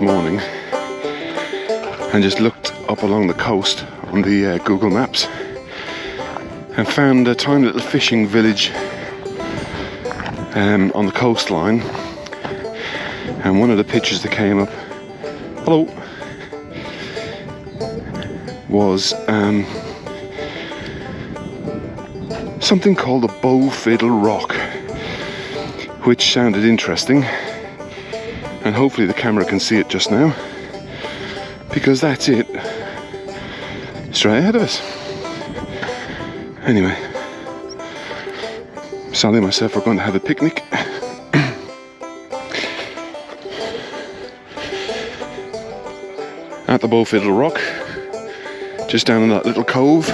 morning and just looked up along the coast on the Google Maps and found a tiny little fishing village on the coastline, and one of the pictures that came up, hello, was something called the Fiddle Rock, which sounded interesting, and hopefully the camera can see it just now, because that's it straight ahead of us. Anyway, Sally and myself are going to have a picnic. At the Fiddle Rock, just down in that little cove.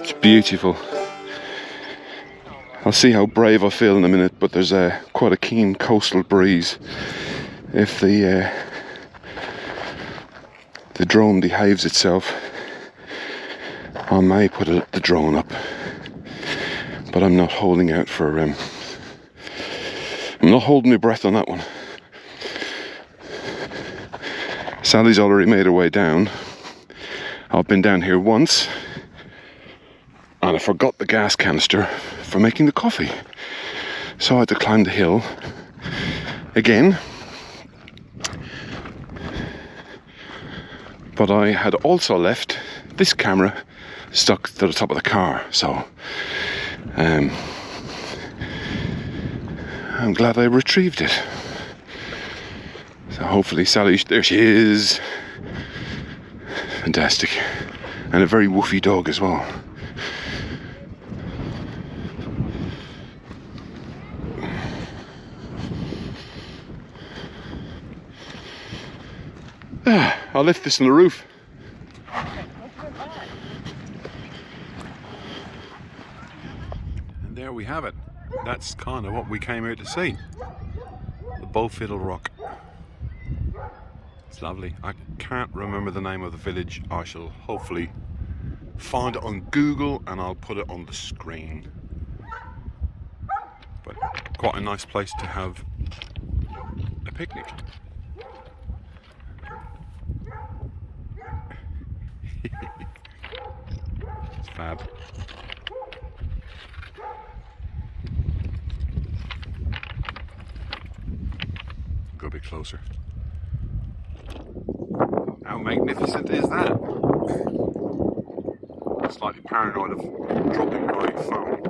It's beautiful. I'll see how brave I feel in a minute, but there's quite a keen coastal breeze. If the drone behaves itself, I may put the drone up, but I'm not holding out for I'm not holding my breath on that one. Sally's already made her way down. I've been down here once, and I forgot the gas canister for making the coffee, so I had to climb the hill again. But I had also left this camera stuck to the top of the car, so I'm glad I retrieved it. So hopefully Sally, there she is. Fantastic. And a very woofy dog as well. I'll lift this on the roof. And there we have it. That's kind of what we came here to see. The Fiddle Rock. It's lovely. I can't remember the name of the village. I shall hopefully find it on Google and I'll put it on the screen. But quite a nice place to have a picnic. It's fab. Go a bit closer. How magnificent is that? Slightly paranoid of dropping my phone.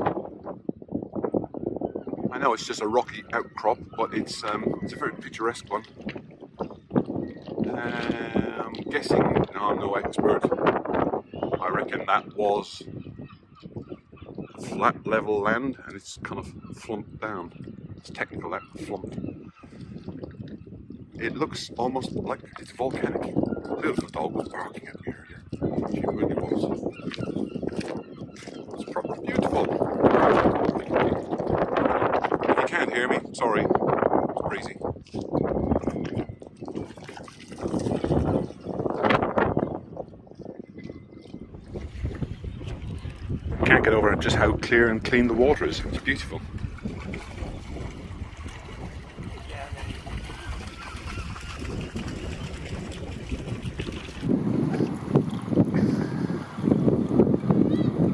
I know it's just a rocky outcrop, but it's a very picturesque one. I'm guessing, no, I'm no expert, I reckon that was flat level land and it's kind of flumped down. It's technical, that flumped. It looks almost like it's volcanic. The beautiful dog was barking at me earlier. She really was. It's proper beautiful. If you can't hear me, sorry. It's breezy. Can't get over just how clear and clean the water is. It's beautiful.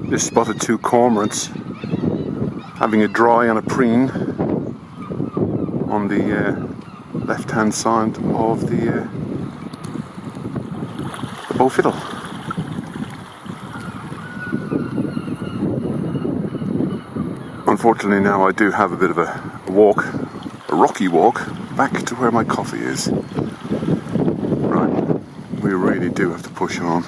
Just spotted two cormorants having a dry and a preen on the left hand side of the Fiddle. Unfortunately now I do have a bit of a walk, a rocky walk, back to where my coffee is. Right, we really do have to push on.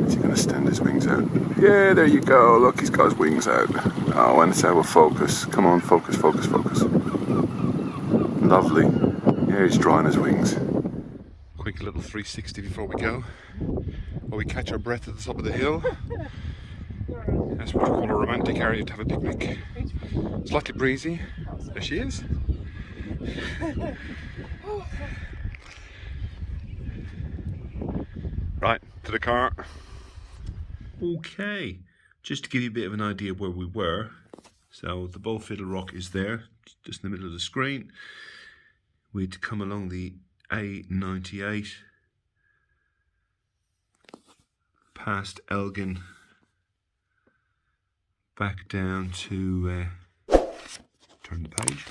Is he going to stand his wings out? Yeah, there you go, look, he's got his wings out. Oh, and it's out of focus. Come on, focus, focus, focus. Lovely. Yeah, he's drying his wings. Quick little 360 before we go. While we catch our breath at the top of the hill. That's what you call a romantic area to have a picnic. Slightly breezy. There she is. Right, to the car. Okay, just to give you a bit of an idea where we were. So the Fiddle Rock is there, just in the middle of the screen. We'd come along the A98, past Elgin, back down to, turn the page.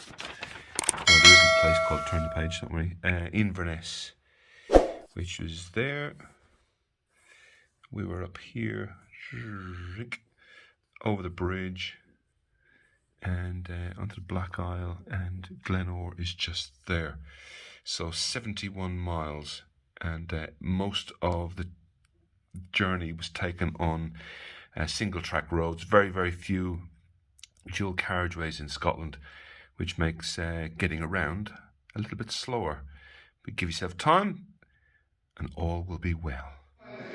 No, there isn't a place called Turn the Page, don't worry. Inverness, which was there. We were up here, over the bridge, and onto the Black Isle, and Glenore is just there. So 71 miles, and most of the journey was taken on single track roads. Very, very few dual carriageways in Scotland, which makes getting around a little bit slower. But give yourself time and all will be well.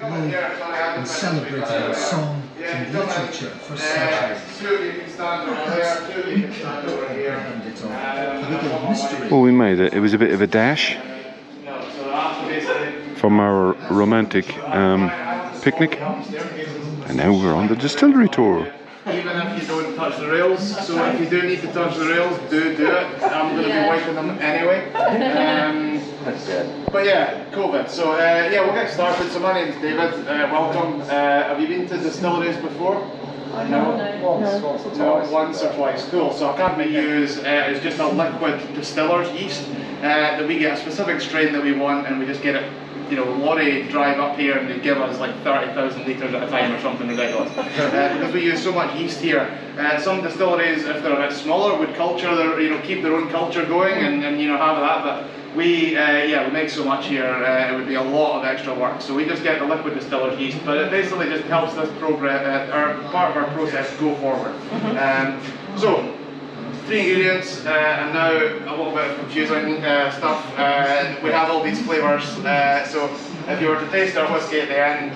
And celebrated in song and literature for centuries. Well, we made it. It was a bit of a dash from our romantic picnic, and now we're on the distillery tour. Even if you don't touch the rails, so if you do need to touch the rails, do it. I'm going to be wiping them anyway. But yeah, COVID. So yeah, we'll get started. So my name's David. Welcome. Have you been to distilleries before? No. Once or twice. Cool. So Academy use is just a liquid distiller's yeast that we get a specific strain that we want, and we just get it. You know, lorry drive up here and they give us like 30,000 litres at a time or something ridiculous. Because we use so much yeast here. Some distilleries, if they're a bit smaller, would culture their, keep their own culture going and have that. But we make so much here, it would be a lot of extra work. So we just get the liquid distiller's yeast, but it basically just helps this progress, part of our process go forward. So. 3 ingredients, and now a little bit of confusing stuff. We have all these flavours, so if you were to taste our whisky at the end,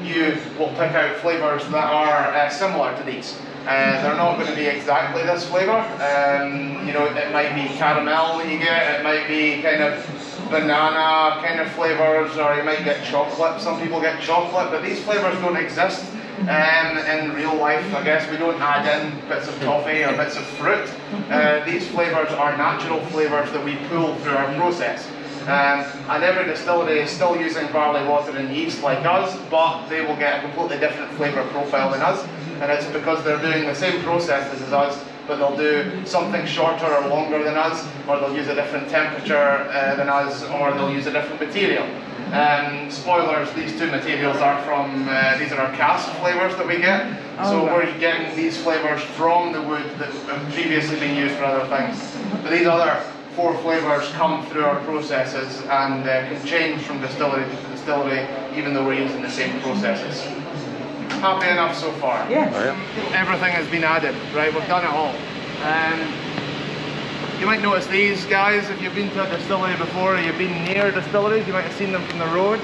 you will pick out flavours that are similar to these. They're not going to be exactly this flavour. It might be caramel that you get, it might be kind of banana kind of flavours, or you might get chocolate. Some people get chocolate, but these flavours don't exist. In real life, I guess we don't add in bits of toffee or bits of fruit. These flavours are natural flavours that we pull through our process. And every distillery is still using barley water and yeast like us, but they will get a completely different flavour profile than us. And it's because they're doing the same processes as us, but they'll do something shorter or longer than us, or they'll use a different temperature than us, or they'll use a different material. Spoilers, these two materials are from, these are our cask flavours that we get. So we're getting these flavours from the wood that have previously been used for other things. But these other 4 flavours come through our processes and can change from distillery to distillery, even though we're using the same processes. Happy enough so far? Yes. Everything has been added, right? We've done it all. You might notice these guys, if you've been to a distillery before or you've been near distilleries, you might have seen them from the road.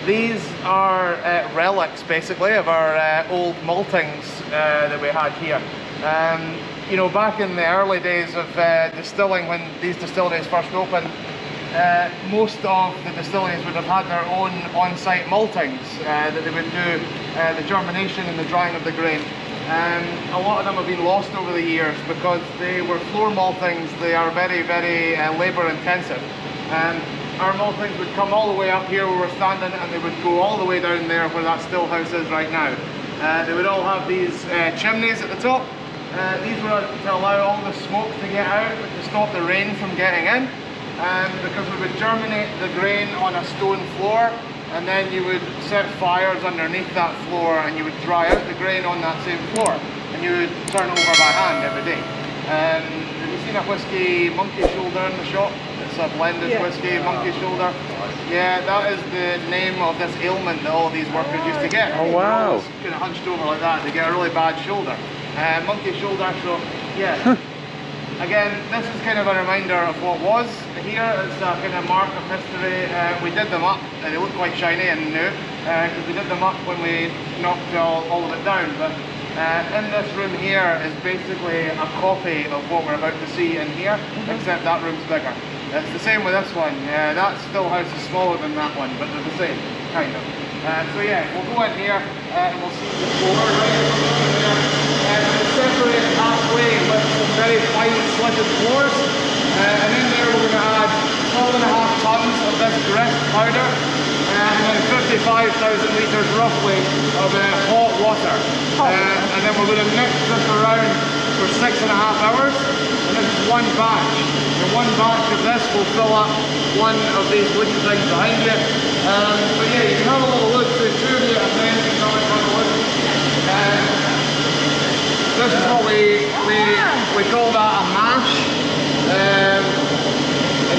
These are relics, basically, of our old maltings that we had here. Back in the early days of distilling, when these distilleries first opened, most of the distilleries would have had their own on-site maltings that they would do the germination and the drying of the grain. A lot of them have been lost over the years because they were floor maltings. They are very, very labour intensive. Our maltings would come all the way up here where we're standing, and they would go all the way down there where that still house is right now. They would all have these chimneys at the top. These were to allow all the smoke to get out, to stop the rain from getting in. Because we would germinate the grain on a stone floor, and then you would set fires underneath that floor and you would dry out the grain on that same floor, and you would turn over by hand every day. Have you seen a whisky Monkey Shoulder in the shop? It's a blended whisky, Monkey Shoulder. Yeah, that is the name of this ailment that all these workers used to get. Oh wow! Kind of hunched over like that, they get a really bad shoulder. Monkey Shoulder, so yeah. Again, this is kind of a reminder of what was here. It's a kind of mark of history. We did them up, and they look quite shiny and new, because we did them up when we knocked all of it down. But in this room here is basically a copy of what we're about to see in here, except that room's bigger. It's the same with this one. That still house is smaller than that one, but they're the same, kind of. So yeah, we'll go in here and we'll see the floor. It's separated halfway with some very fine slitted floors. And in there we're going to add 12.5 tons of this grist powder and then 55,000 litres roughly of hot water. And then we're going to mix this around for 6.5 hours. And this is one batch. And one batch of this will fill up one of these wooden things behind you. So yeah, you can have a little look through two of you and then you can have a look. This is what we call that a mash. And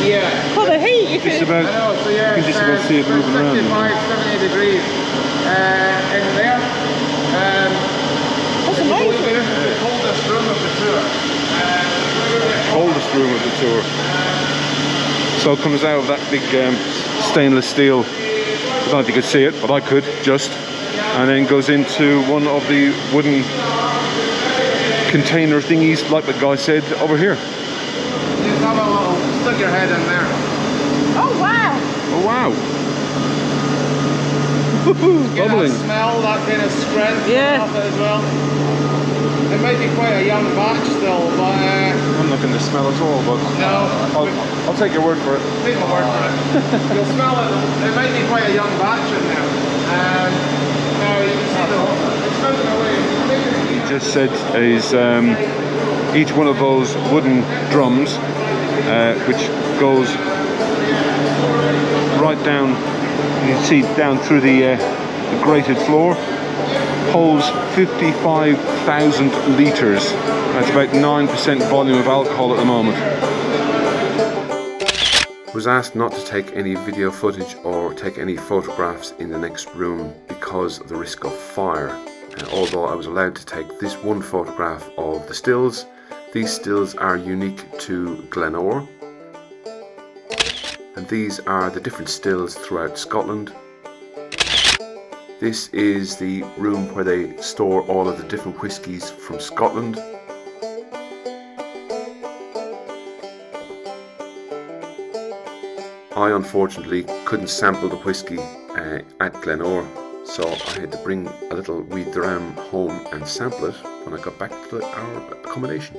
yeah. For the heat, you can. Just about, I know, so yeah, you can just about see it moving around. 65, 70 degrees in there. That's amazing. This is the coldest room of the tour. Coldest room of the tour. So it comes out of that big stainless steel. I don't know if you could see it, but I could just. And then goes into one of the wooden container thingies, like the guy said over here. Just have a little, stick your head in there. Oh wow! Oh wow! Get Bubbling. that smell, that kind of strength Yeah. off it as well. It might be quite a young batch still, but I'm not going to smell at all, but no. I'll take your word for it. Take my word for it. You'll smell it. It might be quite a young batch in there. Now you can see it's moving away. He just said is each one of those wooden drums, which goes right down. You can see down through the grated floor, holds 55,000 litres. That's about 9% volume of alcohol at the moment. Was asked not to take any video footage or take any photographs in the next room because of the risk of fire. Although I was allowed to take this one photograph of the stills. These stills are unique to GLEN, and these are the different stills throughout Scotland. This is the room where they store all of the different whiskies from Scotland. I unfortunately couldn't sample the whiskey at GLEN, so I had to bring a little wee dram home and sample it when I got back to our accommodation.